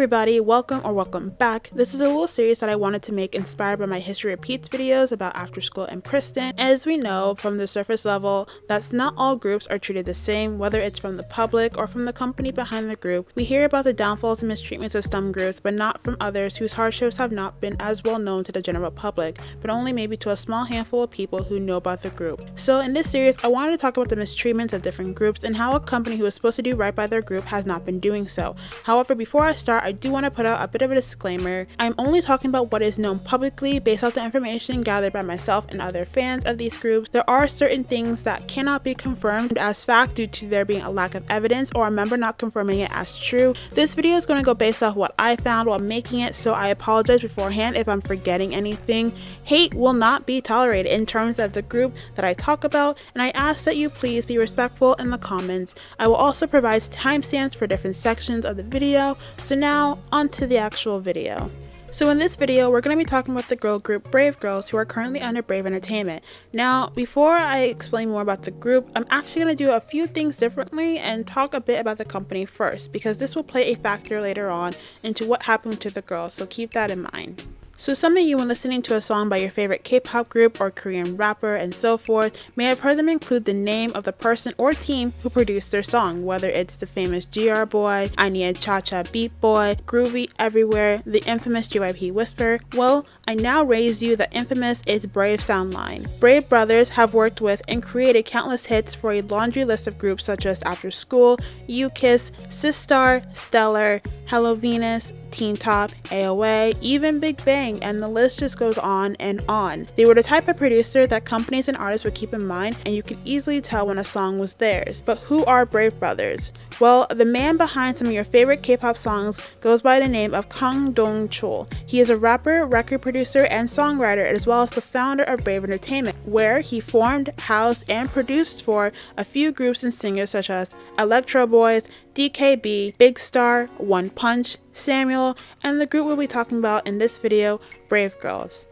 everybody, welcome back. This is a little series that I wanted to make inspired by my History Repeats videos about after school in Princeton. As we know from the surface level, that's not all groups are treated the same, whether it's from the public or from the company behind the group. We hear about the downfalls and mistreatments of some groups, but not from others whose hardships have not been as well known to the general public, but only maybe to a small handful of people who know about the group. So in this series, I wanted to talk about the mistreatments of different groups and how a company who is supposed to do right by their group has not been doing so. However, before I start, I do want to put out a bit of a disclaimer. I'm only talking about what is known publicly based off the information gathered by myself and other fans of these groups. There are certain things that cannot be confirmed as fact due to there being a lack of evidence or a member not confirming it as true. This video is going to go based off what I found while making it, so I apologize beforehand if I'm forgetting anything. Hate will not be tolerated in terms of the group that I talk about, and I ask that you please be respectful in the comments. I will also provide timestamps for different sections of the video. So now, onto the actual video. So in this video, we're going to be talking about the girl group Brave Girls, who are currently under Brave Entertainment. Now, before I explain more about the group, I'm actually going to do a few things differently and talk a bit about the company first, because this will play a factor later on into what happened to the girls, so keep that in mind. So some of you, when listening to a song by your favorite K-pop group or Korean rapper and so forth, may have heard them include the name of the person or team who produced their song, whether it's the famous GR Boy, I Need Cha-Cha Beat Boy, Groovy Everywhere, the infamous JYP Whisper. Well, I now raise you the infamous It's Brave sound line. Brave brothers have worked with and created countless hits for a laundry list of groups such as After School, U-Kiss, Sistar, Stellar, Hello Venus, Teen Top, AOA, even Big Bang, and the list just goes on and on. They were the type of producer that companies and artists would keep in mind, and you could easily tell when a song was theirs. But who are Brave Brothers? Well, the man behind some of your favorite K-pop songs goes by the name of 𝙏𝙬𝙞𝙯. He is a rapper, record producer, and songwriter, as well as the founder of Brave Entertainment, where he formed, housed, and produced for a few groups and singers such as Electro Boys, DKB, Big Star, One Punch, Samuel, and the group we'll be talking about in this video, Brave Girls.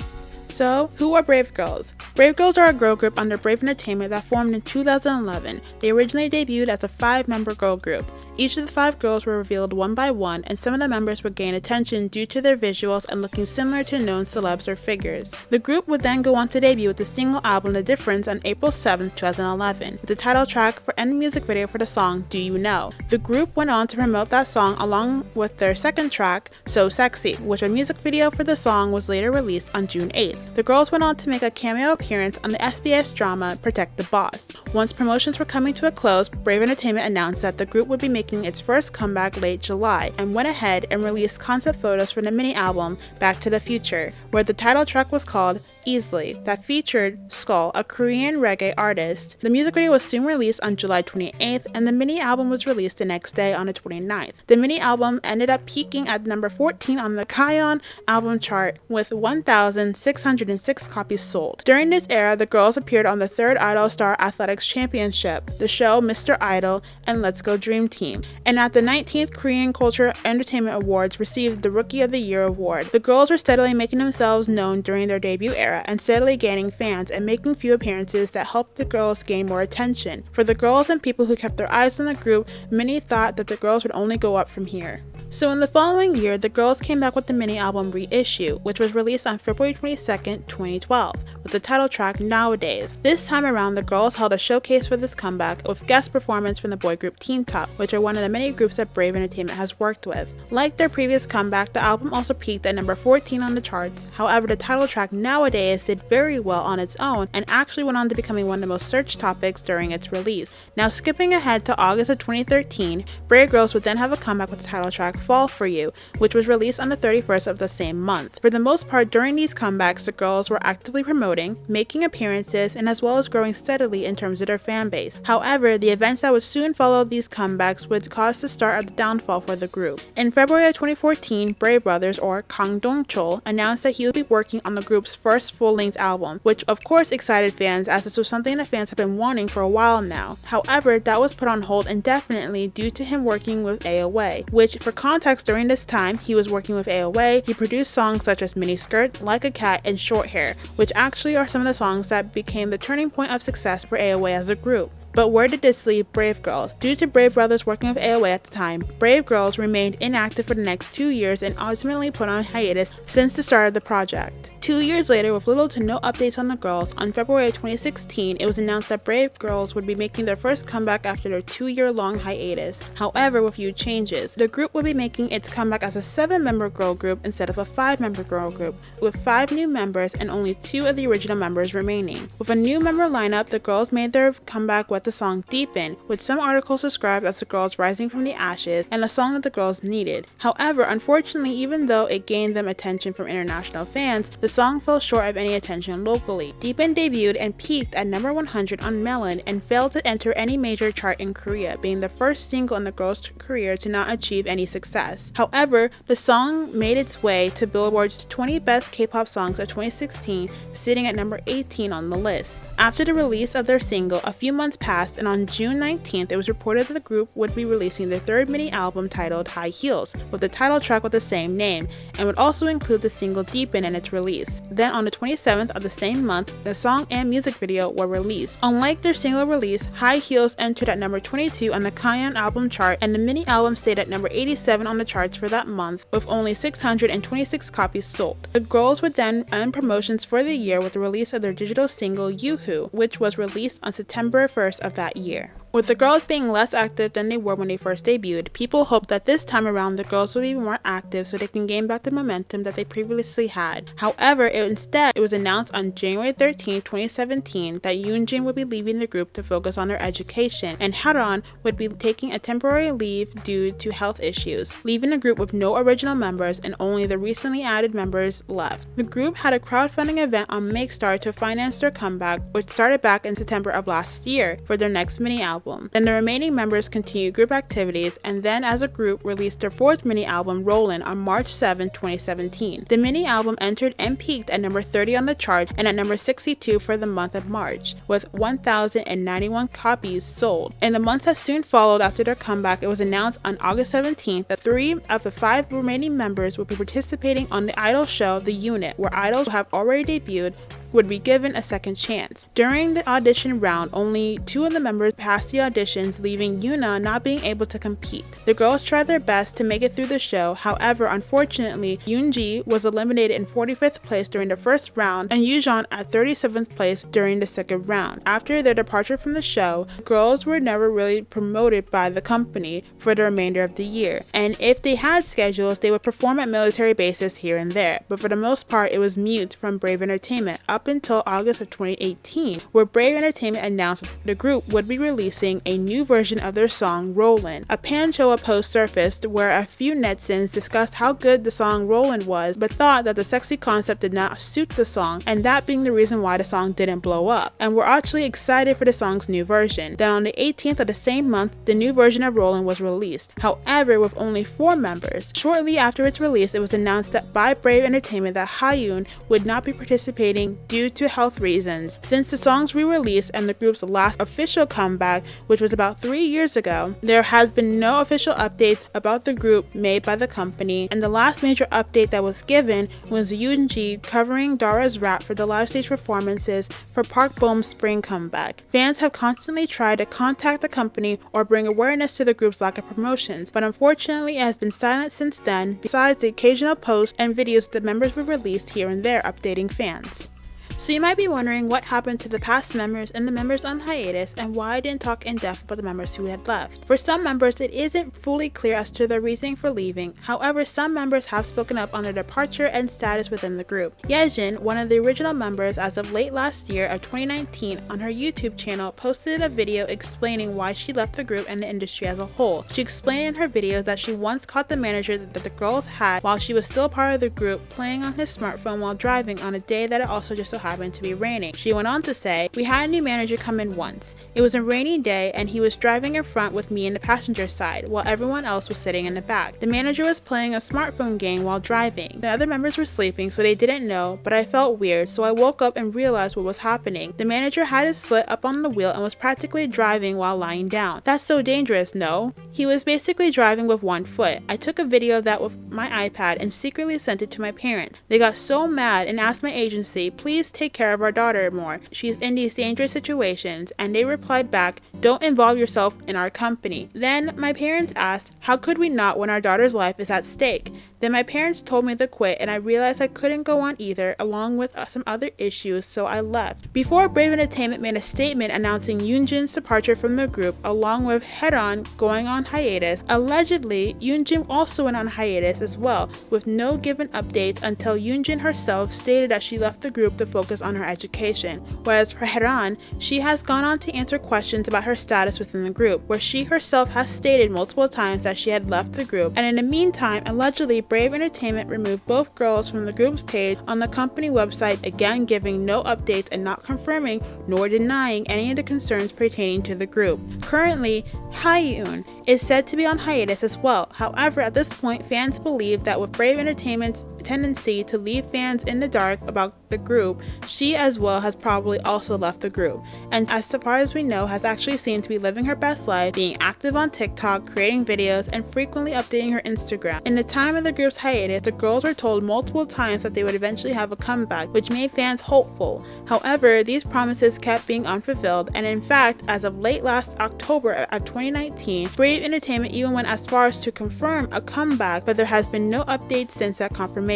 So, who are Brave Girls? Brave Girls are a girl group under Brave Entertainment that formed in 2011. They originally debuted as a 5-member girl group. Each of the 5 girls were revealed one by one, and some of the members would gain attention due to their visuals and looking similar to known celebs or figures. The group would then go on to debut with the single album The Difference on April 7, 2011, with the title track and the music video for the song Do You Know. The group went on to promote that song along with their second track, So Sexy, which a music video for the song was later released on June 8th. The girls went on to make a cameo appearance on the SBS drama Protect the Boss. Once promotions were coming to a close, Brave Entertainment announced that the group would be making its first comeback late July, and went ahead and released concept photos for the mini album Back to the Future, where the title track was called Easily, that featured Skull, a Korean reggae artist. The music video was soon released on July 28th, and the mini album was released the next day on the 29th. The mini album ended up peaking at number 14 on the Kion album chart with 1,606 copies sold. During this era, the girls appeared on the 3rd Idol Star Athletics Championship, the show Mr. Idol, and Let's Go Dream Team, and at the 19th Korean Culture Entertainment Awards received the Rookie of the Year award. The girls were steadily making themselves known during their debut era and steadily gaining fans and making few appearances that helped the girls gain more attention. For the girls and people who kept their eyes on the group, many thought that the girls would only go up from here. So in the following year, the girls came back with the mini album Reissue, which was released on February 22nd, 2012, with the title track Nowadays. This time around, the girls held a showcase for this comeback with guest performance from the boy group Teen Top, which are one of the many groups that Brave Entertainment has worked with. Like their previous comeback, the album also peaked at number 14 on the charts. However, the title track Nowadays did very well on its own and actually went on to becoming one of the most searched topics during its release. Now skipping ahead to August of 2013, Brave Girls would then have a comeback with the title track Fall For You, which was released on the 31st of the same month. For the most part, during these comebacks, the girls were actively promoting, making appearances, and as well as growing steadily in terms of their fan base. However, the events that would soon follow these comebacks would cause the start of the downfall for the group. In February of 2014, Brave Brothers, or 𝙏𝙬𝙞𝙯, announced that he would be working on the group's first full-length album, which of course excited fans, as this was something the fans have been wanting for a while now. However, that was put on hold indefinitely due to him working with AOA, which, for context, during this time he was working with AOA, he produced songs such as Mini Skirt, Like a Cat, and Short Hair, which actually are some of the songs that became the turning point of success for AOA as a group. But where did this leave Brave Girls? Due to Brave Brothers working with 𝐿 at the time, Brave Girls remained inactive for the next 2 years and ultimately put on hiatus since the start of the project. 2 years later, with little to no updates on the girls, on February 2016, it was announced that Brave Girls would be making their first comeback after their 2-year-long hiatus. However, with few changes. The group would be making its comeback as a 7-member girl group instead of a 5-member girl group, with 5 new members and only 2 of the original members remaining. With a new member lineup, the girls made their comeback with the song 𝕊𝕠𝕔𝕚𝕤, which some articles described as the girls rising from the ashes and a song that the girls needed. However, unfortunately, even though it gained them attention from international fans, the song fell short of any attention locally. 𝕊𝕠𝕚 debuted and peaked at number 100 on Melon and failed to enter any major chart in Korea, being the first single in the girls' career to not achieve any success. However, the song made its way to Billboard's 20 Best K-pop Songs of 2016, sitting at number 18 on the list. After the release of their single, a few months passed, and on June 19th, it was reported that the group would be releasing their 3rd mini-album titled High Heels, with the title track with the same name, and would also include the single 𝕊𝕠𝕚 in its release. Then on the 27th of the same month, the song and music video were released. Unlike their single release, High Heels entered at number 22 on the Kangyeon album chart, and the mini-album stayed at number 87 on the charts for that month, with only 626 copies sold. The girls would then end promotions for the year with the release of their digital single 𝙄𝙬𝙗𝙡, which was released on September 1st of that year. With the girls being less active than they were when they first debuted, people hoped that this time around the girls would be more active so they can gain back the momentum that they previously had. However, instead, it was announced on January 13, 2017 that Yoonjin would be leaving the group to focus on her education, and 𝙄𝙣 would be taking a temporary leave due to health issues, leaving the group with no original members and only the recently added members left. The group had a crowdfunding event on Makestar to finance their comeback, which started back in September of last year for their next mini-album. Then the remaining members continued group activities, and then as a group released their 4th mini-album Rollin on March 7, 2017. The mini-album entered and peaked at number 30 on the chart and at number 62 for the month of March, with 1,091 copies sold. In the months that soon followed after their comeback, it was announced on August 17th that 3 of the 5 remaining members would be participating on the idol show The Unit, where idols who have already debuted would be given a second chance. During the audition round, only 2 of the members passed the auditions, leaving Yoona not being able to compete. The girls tried their best to make it through the show. However, unfortunately, Yoonji was eliminated in 45th place during the first round and Yujeon at 37th place during the second round. After their departure from the show, the girls were never really promoted by the company for the remainder of the year, and if they had schedules, they would perform at military bases here and there, but for the most part, it was mute from Brave Entertainment up until August of 2018, where Brave Entertainment announced the group would be releasing a new version of their song Rollin. A pan-showa post surfaced where a few netizens discussed how good the song Rollin was, but thought that the sexy concept did not suit the song, and that being the reason why the song didn't blow up, and were actually excited for the song's new version. Then on the 18th of the same month, the new version of Rollin was released, however with only 4 members. Shortly after its release, it was announced that by Brave Entertainment that Haeun would not be participating due to health reasons. Since the song's re-release and the group's last official comeback, which was about 3 years ago, there has been no official updates about the group made by the company, and the last major update that was given was Yoonji covering Dara's rap for the live stage performances for Park Bom's spring comeback. Fans have constantly tried to contact the company or bring awareness to the group's lack of promotions, but unfortunately it has been silent since then, besides the occasional posts and videos that members were released here and there updating fans. So you might be wondering what happened to the past members and the members on hiatus, and why I didn't talk in depth about the members who had left. For some members, it isn't fully clear as to their reasoning for leaving. However, some members have spoken up on their departure and status within the group. Yejin, one of the original members as of late last year of 2019, on her YouTube channel posted a video explaining why she left the group and the industry as a whole. She explained in her videos that she once caught the manager that the girls had while she was still part of the group playing on his smartphone while driving on a day that it also just so happened to be raining. She went on to say, "We had a new manager come in once. It was a rainy day and he was driving in front with me in the passenger side while everyone else was sitting in the back. The manager was playing a smartphone game while driving. The other members were sleeping so they didn't know, but I felt weird, so I woke up and realized what was happening. The manager had his foot up on the wheel and was practically driving while lying down. That's so dangerous, no? He was basically driving with one foot. I took a video of that with my iPad and secretly sent it to my parents. They got so mad and asked my agency, please take care of our daughter more. She's in these dangerous situations, and they replied back, Don't involve yourself in our company. Then my parents asked, how could we not when our daughter's life is at stake? Then my parents told me to quit, and I realized I couldn't go on either, along with some other issues, so I left. Before 𝙏𝙬𝙤𝙚 made a statement announcing Yoonjin's departure from the group, along with 𝙏 going on hiatus, allegedly Yoonjin also went on hiatus as well, with no given updates until Yoonjin herself stated that she left the group to focus on her education. Whereas for 𝙏, she has gone on to answer questions about her status within the group, where she herself has stated multiple times that she had left the group, and in the meantime, allegedly 𝙏 𝙬𝙤𝙚 removed both girls from the group's page on the company website, again giving no updates and not confirming nor denying any of the concerns pertaining to the group. Currently, Haeun is said to be on hiatus as well. However, at this point, fans believe that with 𝙏 𝙬𝙤𝙚's tendency to leave fans in the dark about the group, she as well has probably also left the group, and as far as we know has actually seemed to be living her best life, being active on TikTok, creating videos, and frequently updating her Instagram. In the time of the group's hiatus, the girls were told multiple times that they would eventually have a comeback, which made fans hopeful. However, these promises kept being unfulfilled, and in fact, as of late last October of 2019, 𝙏 𝙬𝙤𝙚 even went as far as to confirm a comeback, but there has been no update since that confirmation.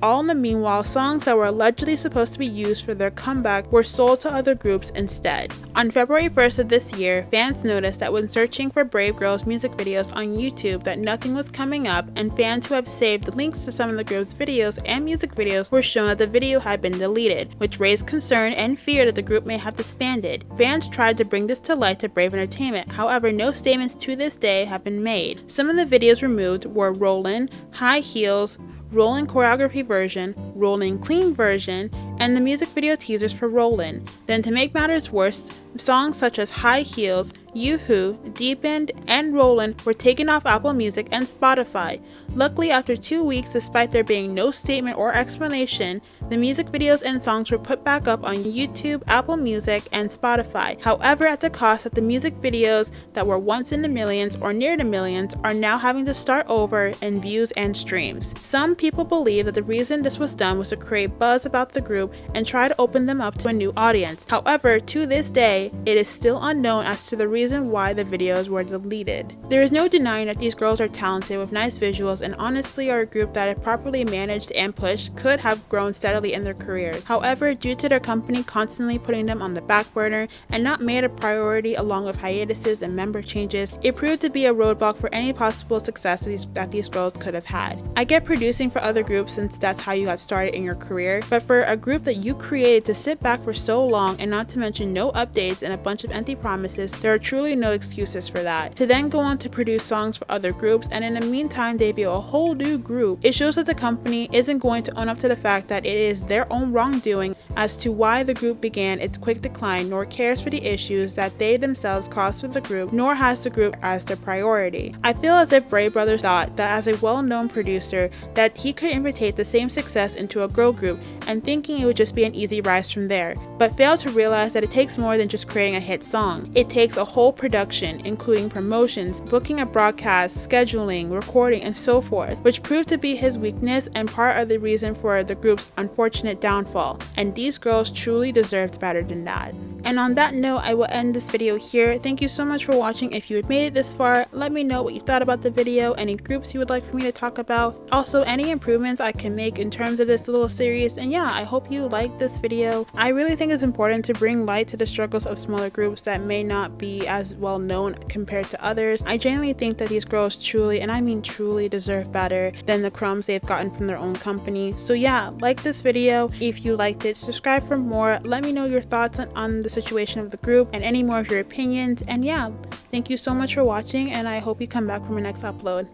All in the meanwhile, songs that were allegedly supposed to be used for their comeback were sold to other groups instead. On February 1st of this year, fans noticed that when searching for Brave Girls music videos on YouTube that nothing was coming up, and fans who have saved links to some of the group's videos and music videos were shown that the video had been deleted, which raised concern and fear that the group may have disbanded. Fans tried to bring this to light to 𝙏 𝙬𝙤𝙚, however no statements to this day have been made. Some of the videos removed were Rollin, High Heels, Rollin choreography version, Rollin clean version, and the music video teasers for Rollin. Then to make matters worse, songs such as High Heels, Yoo-hoo, Deepened, and Rollin were taken off Apple Music and Spotify. Luckily, after 2 weeks, despite there being no statement or explanation, the music videos and songs were put back up on YouTube, Apple Music, and Spotify. However, at the cost that the music videos that were once in the millions or near the millions are now having to start over in views and streams. Some people believe that the reason this was done was to create buzz about the group and try to open them up to a new audience. However, to this day, it is still unknown as to the reason why the videos were deleted. There is no denying that these girls are talented with nice visuals and honestly are a group that, if properly managed and pushed, could have grown steadily in their careers. However, due to their company constantly putting them on the back burner and not made a priority along with hiatuses and member changes, it proved to be a roadblock for any possible success that these girls could have had. I get producing for other groups since that's how you got started in your career, but for a group that you created to sit back for so long and not to mention no updates and a bunch of empty promises, there are truly no excuses for that. To then go on to produce songs for other groups and in the meantime debut a whole new group, it shows that the company isn't going to own up to the fact that it is their own wrongdoing as to why the group began its quick decline, nor cares for the issues that they themselves caused for the group, nor has the group as their priority. I feel as if Brave Brothers thought that as a well-known producer that he could imitate the same success into a girl group and thinking it would just be an easy rise from there, but failed to realize that it takes more than just creating a hit song. It takes a whole production, including promotions, booking a broadcast, scheduling, recording, and so forth, which proved to be his weakness and part of the reason for the group's unfortunate downfall, and these girls truly deserved better than that. And on that note, I will end this video here. Thank you so much for watching. If you had made it this far, let me know what you thought about the video, any groups you would like for me to talk about, also any improvements I can make in terms of this little series. And yeah, I hope you liked this video. I really think it's important to bring light to the struggles of smaller groups that may not be as well known compared to others. I genuinely think that these girls truly, and I mean truly, deserve better than the crumbs they've gotten from their own company. So yeah, like this video if you liked it, subscribe for more, let me know your thoughts on the situation of the group and any more of your opinions, and yeah, thank you so much for watching and I hope you come back for my next upload.